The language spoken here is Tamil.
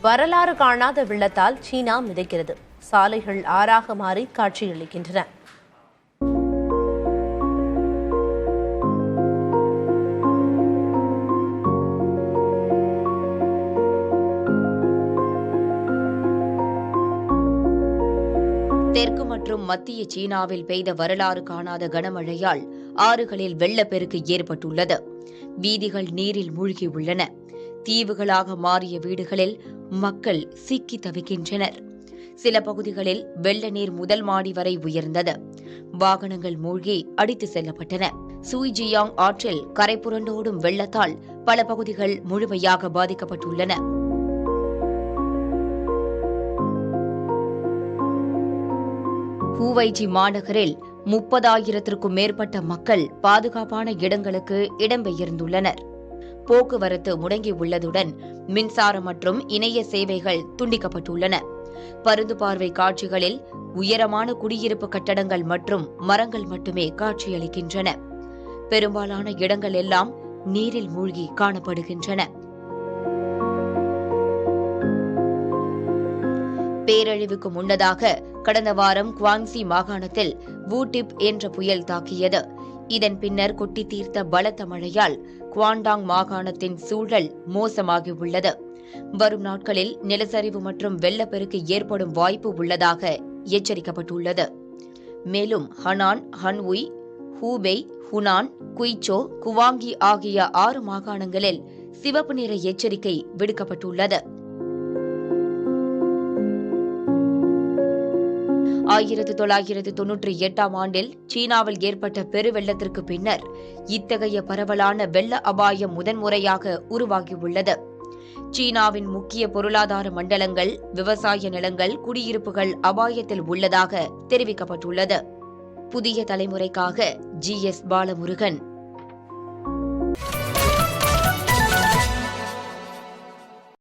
வரலாறு காணாத வெள்ளத்தால் சீனா மிதக்கிறது. சாலைகள் ஆறாக மாறி காட்சியளிக்கின்றன. தெற்கு மற்றும் மத்திய சீனாவில் பெய்த வரலாறு காணாத கனமழையால் ஆறுகளில் வெள்ளப்பெருக்கு ஏற்பட்டுள்ளது. வீதிகள் நீரில் மூழ்கியுள்ளன. தீவுகளாக மாறிய வீடுகளில் மக்கள் சிக்கி தவிக்கின்றனர். சில பகுதிகளில் வெள்ள நீர் முதல் மாடி வரை உயர்ந்தது. வாகனங்கள் மூழ்கி அடித்து செல்லப்பட்டன. சூய்ஜியாங் ஆற்றில் கரை புரண்டோடும் வெள்ளத்தால் பல பகுதிகள் முழுமையாக பாதிக்கப்பட்டுள்ளன. ஹூவைஜி மாநகரில் 30,000க்கும் மேற்பட்ட மக்கள் பாதுகாப்பான இடங்களுக்கு இடம்பெயர்ந்துள்ளனர். போக்குவரத்து முடங்கியுள்ளதுடன் மின்சாரம் மற்றும் இணைய சேவைகள் துண்டிக்கப்பட்டுள்ளன. பருந்து பார்வை காட்சிகளில் உயரமான குடியிருப்பு கட்டடங்கள் மற்றும் மரங்கள் மட்டுமே காட்சியளிக்கின்றன. பெரும்பாலான இடங்கள் எல்லாம் நீரில் மூழ்கி காணப்படுகின்றன. பேரழிவுக்கு முன்னதாக கடந்த வாரம் குவாங்சி மாகாணத்தில் வூடிப் என்ற புயல் தாக்கியது. இதன் பின்னர் கொட்டி தீர்த்த பலத்த மழையால் குவாண்டாங் மாகாணத்தின் சூழல் மோசமாகியுள்ளது. வரும் நாட்களில் நிலச்சரிவு மற்றும் வெள்ளப்பெருக்கு ஏற்படும் வாய்ப்பு உள்ளதாக எச்சரிக்கப்பட்டுள்ளது. மேலும் ஹனான், ஹன்வுய், ஹூபெய், ஹுனான், குய்சோ, குவாங்கி ஆகிய 6 மாகாணங்களில் சிவப்பு நிற எச்சரிக்கை விடுக்கப்பட்டுள்ளது. 1998ஆம் ஆண்டில் சீனாவில் ஏற்பட்ட பெருவெள்ளத்திற்கு பின்னர் இத்தகைய பரவலான வெள்ள அபாயம் முதன்முறையாக உருவாகியுள்ளது. சீனாவின் முக்கிய பொருளாதார மண்டலங்கள், விவசாய நிலங்கள், குடியிருப்புகள் அபாயத்தில் உள்ளதாக தெரிவிக்கப்பட்டுள்ளது. புதிய தலைமுறைக்காக GS பாலமுருகன்.